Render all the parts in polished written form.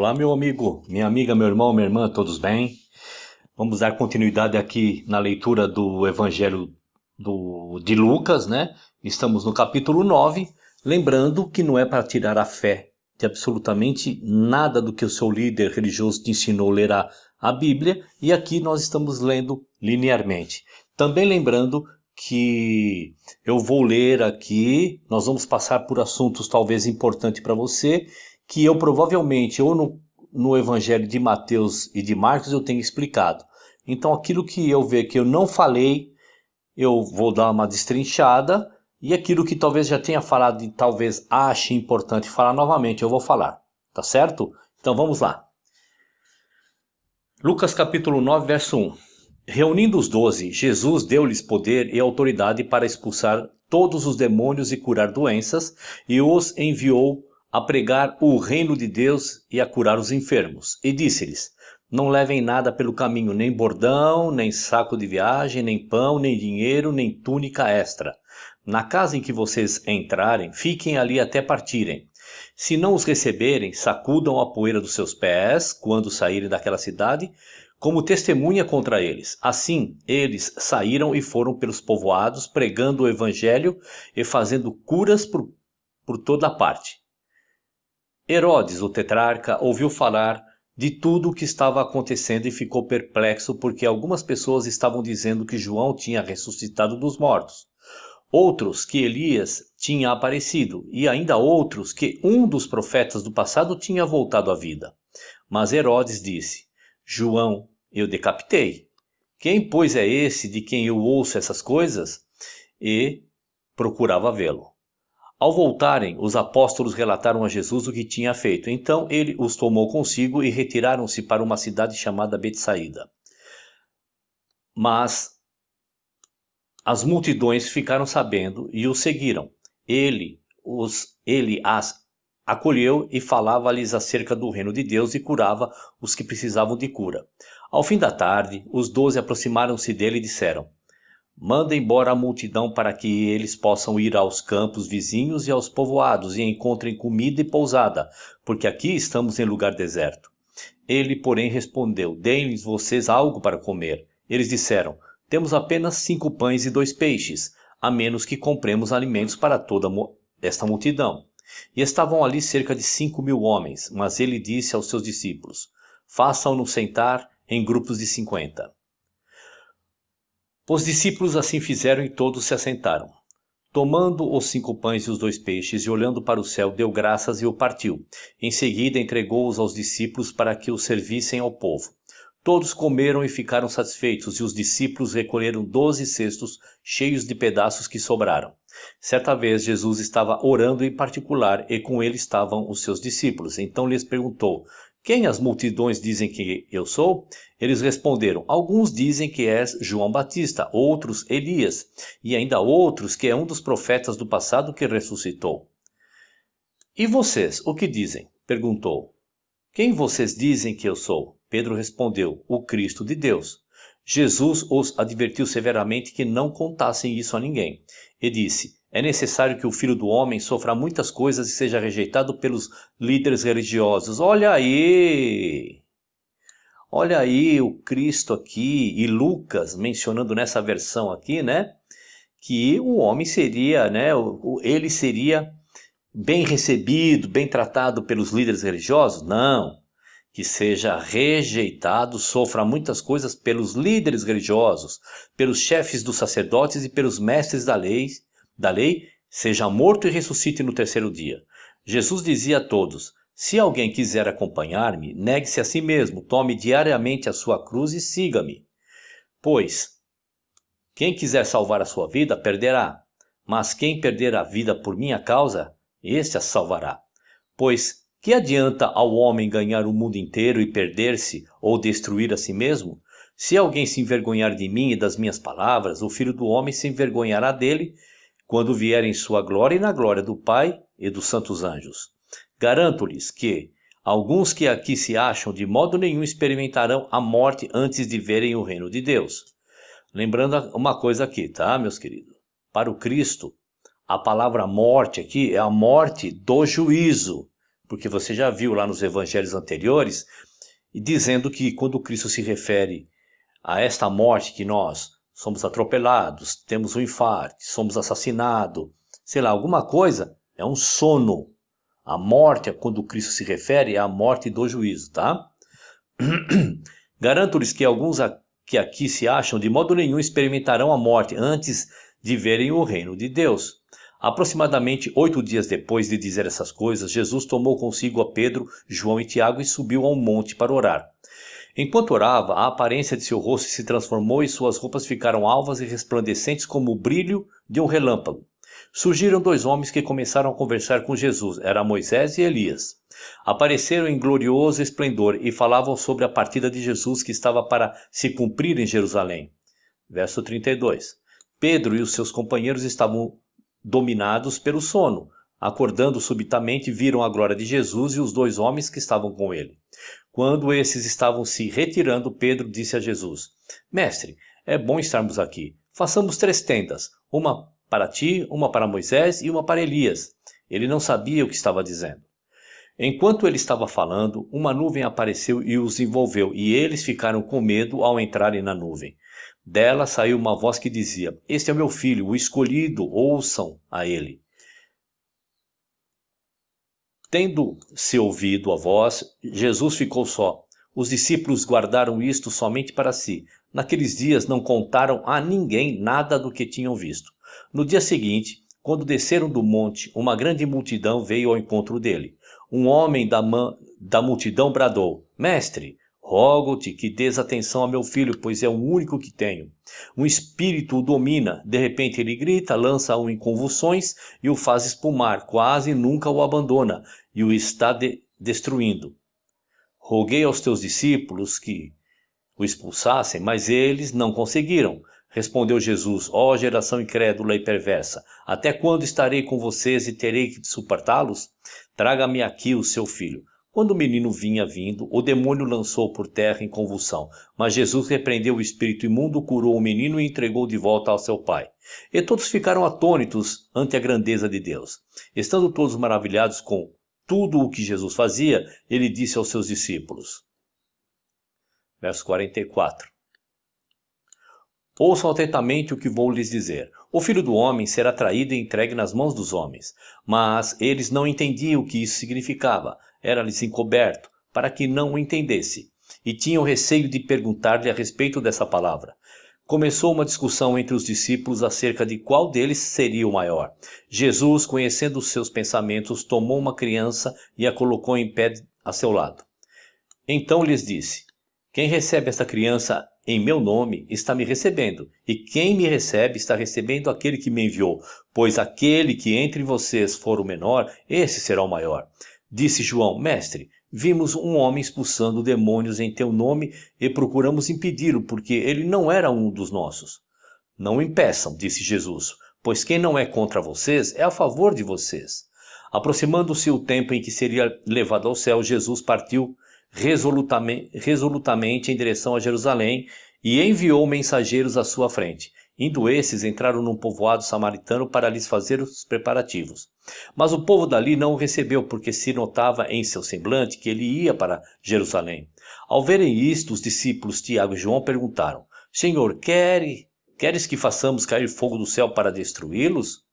Olá, meu amigo, minha amiga, meu irmão, minha irmã, todos bem? Vamos dar continuidade aqui na leitura do Evangelho de Lucas, né? Estamos no capítulo 9, lembrando que não é para tirar a fé de absolutamente nada do que o seu líder religioso te ensinou a ler a Bíblia, e aqui nós estamos lendo linearmente. Também lembrando que eu vou ler aqui, nós vamos passar por assuntos talvez importantes para você, que eu provavelmente, ou no Evangelho de Mateus e de Marcos, eu tenho explicado. Então aquilo que eu ver que eu não falei, eu vou dar uma destrinchada, e aquilo que talvez já tenha falado e talvez ache importante falar novamente, eu vou falar. Tá certo? Então vamos lá. Lucas capítulo 9, verso 1. Reunindo os 12, Jesus deu-lhes poder e autoridade para expulsar todos os demônios e curar doenças, e os enviou a pregar o reino de Deus e a curar os enfermos. E disse-lhes: Não levem nada pelo caminho, nem bordão, nem saco de viagem, nem pão, nem dinheiro, nem túnica extra. Na casa em que vocês entrarem, fiquem ali até partirem. Se não os receberem, sacudam a poeira dos seus pés quando saírem daquela cidade, como testemunha contra eles. Assim, eles saíram e foram pelos povoados, pregando o evangelho e fazendo curas por toda parte. Herodes, o tetrarca, ouviu falar de tudo o que estava acontecendo e ficou perplexo, porque algumas pessoas estavam dizendo que João tinha ressuscitado dos mortos, outros que Elias tinha aparecido, e ainda outros que um dos profetas do passado tinha voltado à vida. Mas Herodes disse: João eu decapitei. Quem, pois, é esse de quem eu ouço essas coisas? E procurava vê-lo. Ao voltarem, os apóstolos relataram a Jesus o que tinha feito. Então ele os tomou consigo e retiraram-se para uma cidade chamada Betsaída. Mas as multidões ficaram sabendo e o seguiram. Ele as acolheu e falava-lhes acerca do reino de Deus e curava os que precisavam de cura. Ao fim da tarde, os 12 aproximaram-se dele e disseram: Manda embora a multidão para que eles possam ir aos campos vizinhos e aos povoados e encontrem comida e pousada, porque aqui estamos em lugar deserto. Ele, porém, respondeu: Deem-lhes vocês algo para comer. Eles disseram: Temos apenas 5 pães e 2 peixes, a menos que compremos alimentos para toda esta multidão. E estavam ali cerca de 5.000 homens, mas ele disse aos seus discípulos: Façam-nos sentar em grupos de 50. Os discípulos assim fizeram e todos se assentaram. Tomando os 5 pães e os 2 peixes e olhando para o céu, deu graças e o partiu. Em seguida entregou-os aos discípulos para que os servissem ao povo. Todos comeram e ficaram satisfeitos, e os discípulos recolheram 12 cestos cheios de pedaços que sobraram. Certa vez Jesus estava orando em particular, e com ele estavam os seus discípulos. Então lhes perguntou: Quem as multidões dizem que eu sou? Eles responderam: Alguns dizem que és João Batista, outros Elias, e ainda outros que é um dos profetas do passado que ressuscitou. E vocês, o que dizem? Perguntou. Quem vocês dizem que eu sou? Pedro respondeu: O Cristo de Deus. Jesus os advertiu severamente que não contassem isso a ninguém. E disse: É necessário que o Filho do Homem sofra muitas coisas e seja rejeitado pelos líderes religiosos. Olha aí! Olha aí o Cristo aqui, e Lucas mencionando nessa versão aqui, né? Que o homem seria, né? Ele seria bem recebido, bem tratado pelos líderes religiosos? Não. Que seja rejeitado, sofra muitas coisas pelos líderes religiosos, pelos chefes dos sacerdotes e pelos mestres da lei, seja morto e ressuscite no terceiro dia. Jesus dizia a todos: Se alguém quiser acompanhar-me, negue-se a si mesmo, tome diariamente a sua cruz e siga-me. Pois, quem quiser salvar a sua vida, perderá, mas quem perder a vida por minha causa, este a salvará. Pois, que adianta ao homem ganhar o mundo inteiro e perder-se ou destruir a si mesmo? Se alguém se envergonhar de mim e das minhas palavras, o Filho do Homem se envergonhará dele quando vier em sua glória e na glória do Pai e dos santos anjos. Garanto-lhes que alguns que aqui se acham de modo nenhum experimentarão a morte antes de verem o reino de Deus. Lembrando uma coisa aqui, tá, meus queridos? Para o Cristo, a palavra morte aqui é a morte do juízo. porque você já viu lá nos evangelhos anteriores, dizendo que quando Cristo se refere a esta morte que nós somos atropelados, temos um infarto, somos assassinados, sei lá, alguma coisa, é um sono. A morte, quando Cristo se refere, é a morte do juízo, tá? Garanto-lhes que alguns que aqui se acham de modo nenhum experimentarão a morte antes de verem o reino de Deus. Aproximadamente 8 dias depois de dizer essas coisas, Jesus tomou consigo a Pedro, João e Tiago e subiu a um monte para orar. Enquanto orava, a aparência de seu rosto se transformou e suas roupas ficaram alvas e resplandecentes como o brilho de um relâmpago. Surgiram 2 homens que começaram a conversar com Jesus, era Moisés e Elias. Apareceram em glorioso esplendor e falavam sobre a partida de Jesus que estava para se cumprir em Jerusalém. Verso 32. Pedro e os seus companheiros estavam dominados pelo sono. Acordando subitamente, viram a glória de Jesus e os 2 homens que estavam com ele. Quando esses estavam se retirando, Pedro disse a Jesus: Mestre, é bom estarmos aqui. Façamos 3 tendas, uma para ti, uma para Moisés e uma para Elias. Ele não sabia o que estava dizendo. Enquanto ele estava falando, uma nuvem apareceu e os envolveu, e eles ficaram com medo ao entrarem na nuvem. Dela saiu uma voz que dizia: Este é o meu filho, o escolhido, ouçam a ele. Tendo-se ouvido a voz, Jesus ficou só. Os discípulos guardaram isto somente para si. Naqueles dias não contaram a ninguém nada do que tinham visto. No dia seguinte, quando desceram do monte, uma grande multidão veio ao encontro dele. Um homem da multidão bradou: Mestre, rogo-te que dês atenção a meu filho, pois é o único que tenho. Um espírito o domina, de repente ele grita, lança-o em convulsões e o faz espumar, quase nunca o abandona e o está destruindo. Roguei aos teus discípulos que o expulsassem, mas eles não conseguiram. Respondeu Jesus: Ó geração incrédula e perversa, até quando estarei com vocês e terei que suportá-los? Traga-me aqui o seu filho. Quando o menino vinha vindo, o demônio lançou por terra em convulsão. Mas Jesus repreendeu o espírito imundo, curou o menino e entregou de volta ao seu pai. E todos ficaram atônitos ante a grandeza de Deus. Estando todos maravilhados com tudo o que Jesus fazia, ele disse aos seus discípulos. Verso 44. Ouçam atentamente o que vou lhes dizer. O Filho do Homem será traído e entregue nas mãos dos homens. Mas eles não entendiam o que isso significava. Era-lhes encoberto, para que não o entendesse. E tinham receio de perguntar-lhe a respeito dessa palavra. Começou uma discussão entre os discípulos acerca de qual deles seria o maior. Jesus, conhecendo os seus pensamentos, tomou uma criança e a colocou em pé a seu lado. Então lhes disse: Quem recebe esta criança em meu nome está me recebendo, e quem me recebe está recebendo aquele que me enviou, pois aquele que entre vocês for o menor, esse será o maior. Disse João: Mestre, vimos um homem expulsando demônios em teu nome e procuramos impedi-lo, porque ele não era um dos nossos. Não o impeçam, disse Jesus, pois quem não é contra vocês é a favor de vocês. Aproximando-se o tempo em que seria levado ao céu, Jesus partiu resolutamente em direção a Jerusalém e enviou mensageiros à sua frente. Indo esses, entraram num povoado samaritano para lhes fazer os preparativos. Mas o povo dali não o recebeu, porque se notava em seu semblante que ele ia para Jerusalém. Ao verem isto, os discípulos Tiago e João perguntaram: Senhor, queres que façamos cair fogo do céu para destruí-los?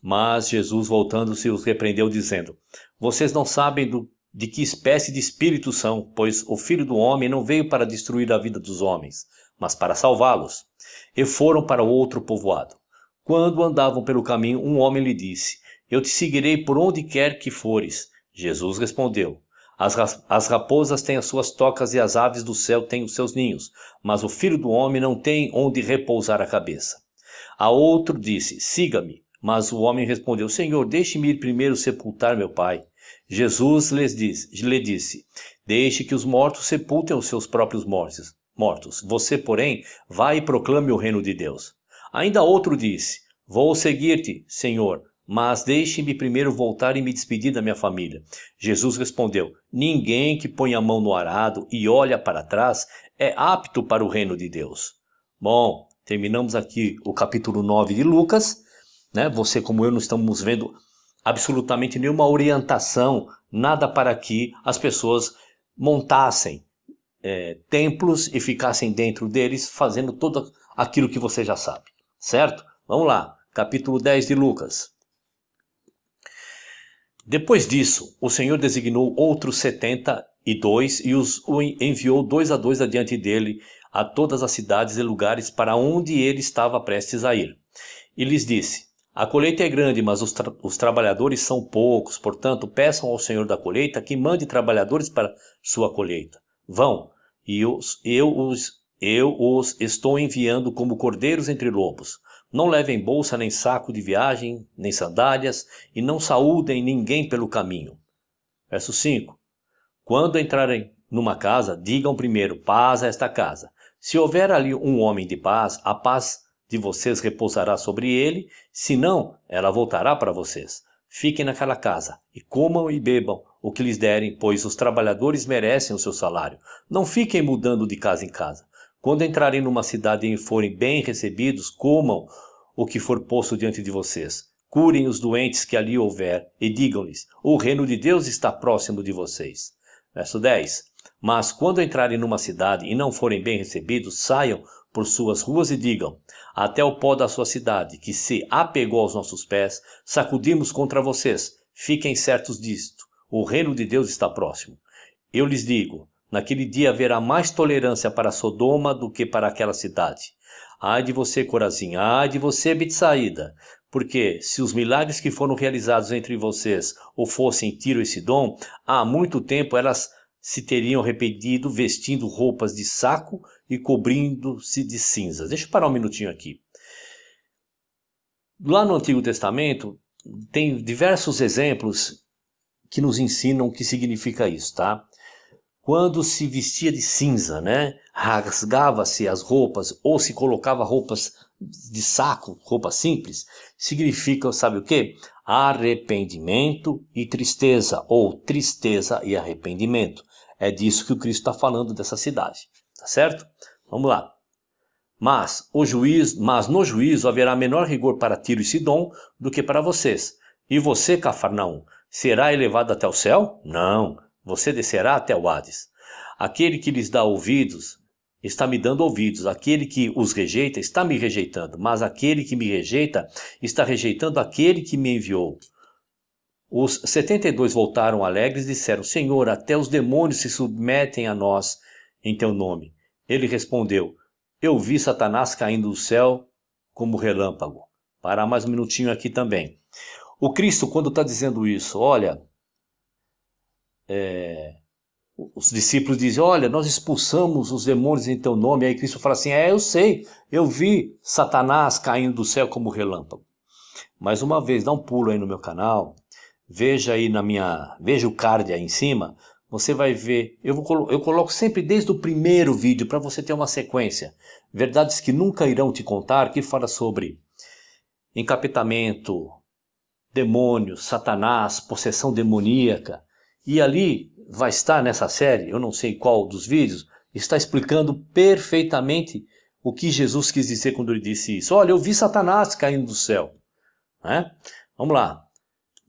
Mas Jesus, voltando-se, os repreendeu, dizendo: Vocês não sabem de que espécie de espírito são, pois o Filho do Homem não veio para destruir a vida dos homens, mas para salvá-los. E foram para outro povoado. Quando andavam pelo caminho, um homem lhe disse: Eu te seguirei por onde quer que fores. Jesus respondeu: As raposas têm as suas tocas e as aves do céu têm os seus ninhos, mas o Filho do Homem não tem onde repousar a cabeça. A outro disse: Siga-me. Mas o homem respondeu: Senhor, deixe-me ir primeiro sepultar meu pai. Jesus lhe disse: Deixe que os mortos sepultem os seus próprios mortos. Você, porém, vai e proclame o reino de Deus. Ainda outro disse: Vou seguir-te, Senhor, mas deixe-me primeiro voltar e me despedir da minha família. Jesus respondeu: Ninguém que põe a mão no arado e olha para trás é apto para o reino de Deus. Bom, terminamos aqui o capítulo 9 de Lucas. Você, como eu, não estamos vendo absolutamente nenhuma orientação nada para que as pessoas montassem templos e ficassem dentro deles fazendo tudo aquilo que você já sabe, certo? Vamos lá, capítulo 10 de Lucas. Depois disso, o Senhor designou outros 72 e os enviou 2 a 2 adiante dele a todas as cidades e lugares para onde ele estava prestes a ir. E lhes disse: a colheita é grande, mas os trabalhadores são poucos, portanto peçam ao Senhor da colheita que mande trabalhadores para sua colheita. Vão, e eu os estou enviando como cordeiros entre lobos. Não levem bolsa, nem saco de viagem, nem sandálias, e não saúdem ninguém pelo caminho. Verso 5. Quando entrarem numa casa, digam primeiro: paz a esta casa. Se houver ali um homem de paz, a paz de vocês repousará sobre ele, se não, ela voltará para vocês. Fiquem naquela casa, e comam e bebam o que lhes derem, pois os trabalhadores merecem o seu salário. Não fiquem mudando de casa em casa. Quando entrarem numa cidade e forem bem recebidos, comam o que for posto diante de vocês. Curem os doentes que ali houver, e digam-lhes: o reino de Deus está próximo de vocês. Verso 10. Mas quando entrarem numa cidade e não forem bem recebidos, saiam por suas ruas e digam: até o pó da sua cidade, que se apegou aos nossos pés, sacudimos contra vocês. Fiquem certos disto: o reino de Deus está próximo. Eu lhes digo, naquele dia haverá mais tolerância para Sodoma do que para aquela cidade. Ai de você, Corazim, ai de você, Betsaída, porque se os milagres que foram realizados entre vocês ou fossem Tiro e Sidom, há muito tempo elas se teriam arrependido vestindo roupas de saco e cobrindo-se de cinzas. Deixa eu parar um minutinho aqui. Lá no Antigo Testamento tem diversos exemplos que nos ensinam o que significa isso, tá? Quando se vestia de cinza, né? Rasgava-se as roupas ou se colocava roupas de saco, roupa simples, significa, sabe o quê? Arrependimento e tristeza, ou tristeza e arrependimento. É disso que o Cristo está falando dessa cidade, tá certo? Vamos lá. Mas no juízo haverá menor rigor para Tiro e Sidom do que para vocês. E você, Cafarnaum, será elevado até o céu? Não, você descerá até o Hades. Aquele que lhes dá ouvidos, está me dando ouvidos. Aquele que os rejeita, está me rejeitando. Mas aquele que me rejeita, está rejeitando aquele que me enviou. Os 72 voltaram alegres e disseram: Senhor, até os demônios se submetem a nós em teu nome. Ele respondeu: eu vi Satanás caindo do céu como relâmpago. Parar mais um minutinho aqui também. O Cristo, quando está dizendo isso, olha, os discípulos dizem: olha, nós expulsamos os demônios em teu nome. Aí Cristo fala assim: eu sei, eu vi Satanás caindo do céu como relâmpago. Mais uma vez, dá um pulo aí no meu canal, veja aí veja o card aí em cima, você vai ver, eu coloco sempre desde o primeiro vídeo para você ter uma sequência. Verdades que nunca irão te contar, que fala sobre encapetamento, demônios, Satanás, possessão demoníaca. E ali vai estar nessa série, eu não sei qual dos vídeos, está explicando perfeitamente o que Jesus quis dizer quando ele disse isso. Olha, eu vi Satanás caindo do céu. Vamos lá.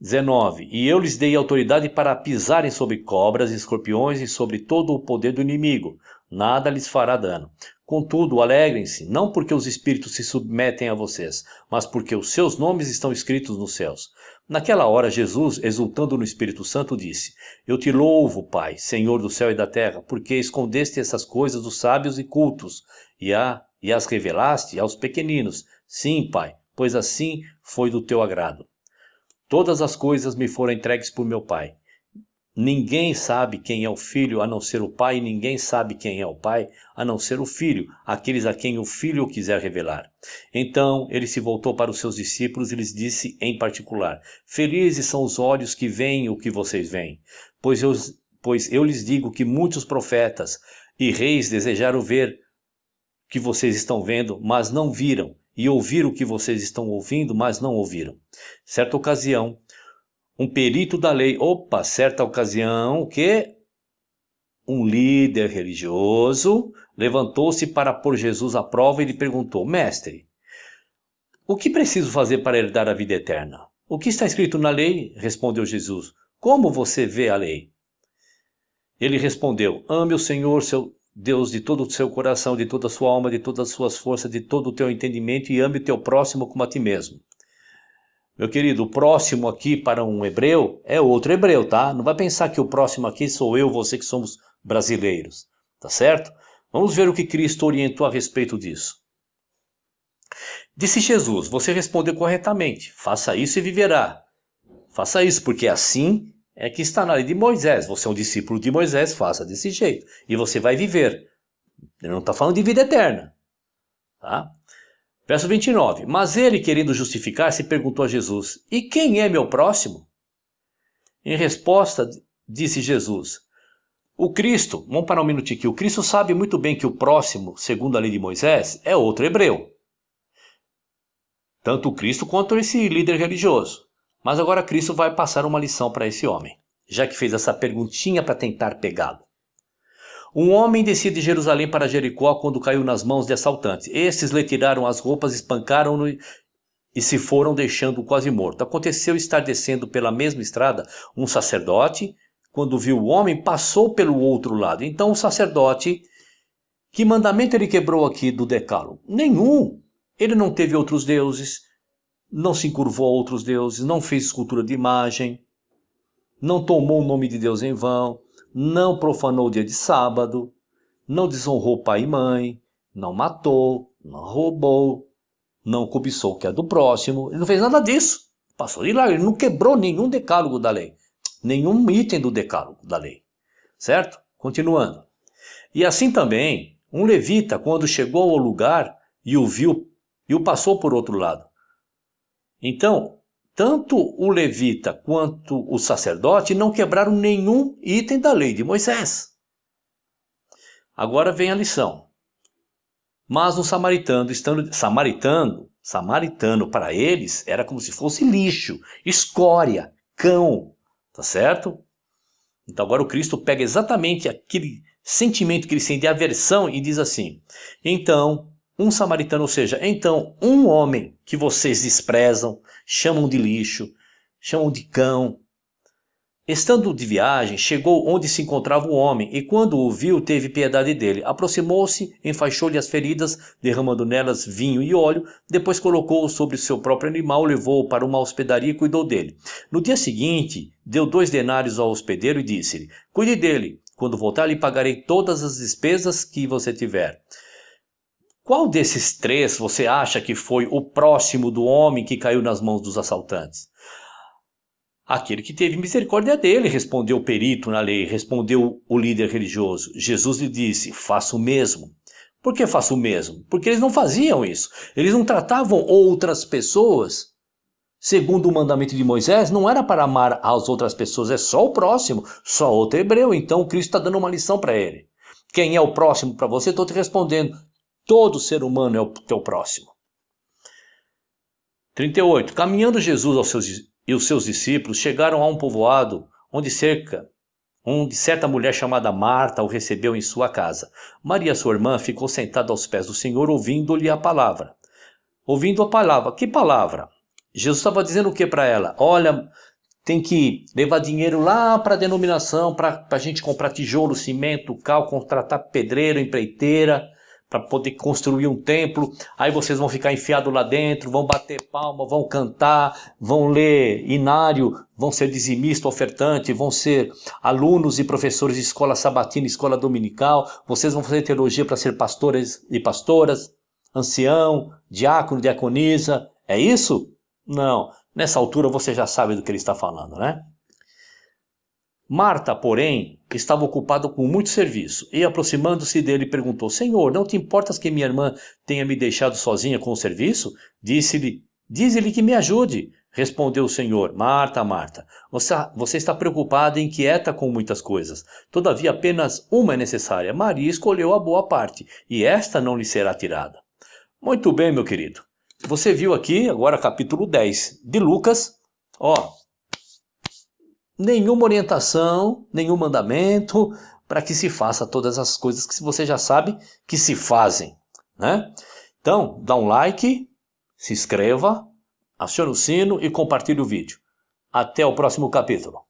19. E eu lhes dei autoridade para pisarem sobre cobras e escorpiões e sobre todo o poder do inimigo. Nada lhes fará dano. Contudo, alegrem-se, não porque os espíritos se submetem a vocês, mas porque os seus nomes estão escritos nos céus. Naquela hora, Jesus, exultando no Espírito Santo, disse: eu te louvo, Pai, Senhor do céu e da terra, porque escondeste essas coisas dos sábios e cultos e as revelaste aos pequeninos. Sim, Pai, pois assim foi do teu agrado. Todas as coisas me foram entregues por meu Pai. Ninguém sabe quem é o Filho a não ser o Pai, e ninguém sabe quem é o Pai a não ser o Filho, aqueles a quem o Filho o quiser revelar. Então ele se voltou para os seus discípulos e lhes disse em particular: felizes são os olhos que veem o que vocês veem, pois eu lhes digo que muitos profetas e reis desejaram ver o que vocês estão vendo, mas não viram, e ouvir o que vocês estão ouvindo, mas não ouviram. Certa ocasião, um perito da lei, certa ocasião, o quê? Um líder religioso levantou-se para pôr Jesus à prova e lhe perguntou: mestre, o que preciso fazer para herdar a vida eterna? O que está escrito na lei? Respondeu Jesus: Como você vê a lei? Ele respondeu: ame o Senhor, seu Deus, de todo o seu coração, de toda a sua alma, de todas as suas forças, de todo o teu entendimento, e ame o teu próximo como a ti mesmo. Meu querido, o próximo aqui para um hebreu é outro hebreu, tá? Não vai pensar que o próximo aqui sou eu, você que somos brasileiros, tá certo? Vamos ver o que Cristo orientou a respeito disso. Disse Jesus: você respondeu corretamente, faça isso e viverá. Faça isso, porque assim é que está na lei de Moisés. Você é um discípulo de Moisés, faça desse jeito. E você vai viver. Ele não está falando de vida eterna. Tá? Verso 29. Mas ele, querendo justificar-se, perguntou a Jesus: e quem é meu próximo? Em resposta, disse Jesus: o Cristo. Vamos parar um minutinho aqui. O Cristo sabe muito bem que o próximo, segundo a lei de Moisés, é outro hebreu. Tanto o Cristo quanto esse líder religioso. Mas agora Cristo vai passar uma lição para esse homem, já que fez essa perguntinha para tentar pegá-lo. Um homem descia de Jerusalém para Jericó quando caiu nas mãos de assaltantes. Estes lhe tiraram as roupas, espancaram-no e se foram, deixando-o quase morto. Aconteceu estar descendo pela mesma estrada um sacerdote. Quando viu o homem, passou pelo outro lado. Então o sacerdote, que mandamento ele quebrou aqui do decálogo? Nenhum. Ele não teve outros deuses, não se encurvou a outros deuses, não fez escultura de imagem, não tomou o nome de Deus em vão, não profanou o dia de sábado, não desonrou pai e mãe, não matou, não roubou, não cobiçou o que é do próximo. Ele não fez nada disso. Passou de lá, ele não quebrou nenhum decálogo da lei, nenhum item do decálogo da lei. Certo? Continuando. E assim também, um levita, quando chegou ao lugar e o viu, e o passou por outro lado. Então, tanto o levita quanto o sacerdote não quebraram nenhum item da lei de Moisés. Agora vem a lição. Mas um samaritano, samaritano para eles era como se fosse lixo, escória, cão, tá certo? Então agora o Cristo pega exatamente aquele sentimento que ele sente de aversão e diz assim: então, um samaritano, ou seja, então um homem que vocês desprezam, chamam de lixo, chamam de cão, estando de viagem, chegou onde se encontrava o homem, e quando o viu, teve piedade dele. Aproximou-se, enfaixou-lhe as feridas, derramando nelas vinho e óleo, depois colocou-o sobre o seu próprio animal, levou-o para uma hospedaria e cuidou dele. No dia seguinte, deu 2 denários ao hospedeiro e disse-lhe: cuide dele, quando voltar lhe pagarei todas as despesas que você tiver. Qual desses 3 você acha que foi o próximo do homem que caiu nas mãos dos assaltantes? Aquele que teve misericórdia dele, respondeu o perito na lei, respondeu o líder religioso. Jesus lhe disse: faça o mesmo. Por que faça o mesmo? Porque eles não faziam isso. Eles não tratavam outras pessoas segundo o mandamento de Moisés. Não era para amar as outras pessoas, é só o próximo, só outro hebreu. Então Cristo está dando uma lição para ele. Quem é o próximo para você? Estou te respondendo. Todo ser humano é o teu próximo. 38. Caminhando Jesus e os seus discípulos chegaram a um povoado onde certa mulher chamada Marta o recebeu em sua casa. Maria, sua irmã, ficou sentada aos pés do Senhor, ouvindo-lhe a palavra. Ouvindo a palavra. Que palavra? Jesus estava dizendo o que para ela? Olha, tem que levar dinheiro lá para a denominação, para a gente comprar tijolo, cimento, cal, contratar pedreiro, empreiteira, para poder construir um templo. Aí vocês vão ficar enfiados lá dentro, vão bater palma, vão cantar, vão ler inário, vão ser dizimista, ofertante, vão ser alunos e professores de escola sabatina, escola dominical. Vocês vão fazer teologia para ser pastores e pastoras, ancião, diácono, diaconisa. É isso? Não. Nessa altura você já sabe do que ele está falando, né? Marta, porém, estava ocupada com muito serviço, e aproximando-se dele perguntou: Senhor, não te importas que minha irmã tenha me deixado sozinha com o serviço? Dize-lhe que me ajude. Respondeu o Senhor: Marta, Marta, você está preocupada e inquieta com muitas coisas. Todavia apenas uma é necessária. Maria escolheu a boa parte, e esta não lhe será tirada. Muito bem, meu querido. Você viu aqui agora capítulo 10 de Lucas. Nenhuma orientação, nenhum mandamento para que se faça todas as coisas que você já sabe que se fazem, né? Então, dá um like, se inscreva, acione o sino e compartilhe o vídeo. Até o próximo capítulo.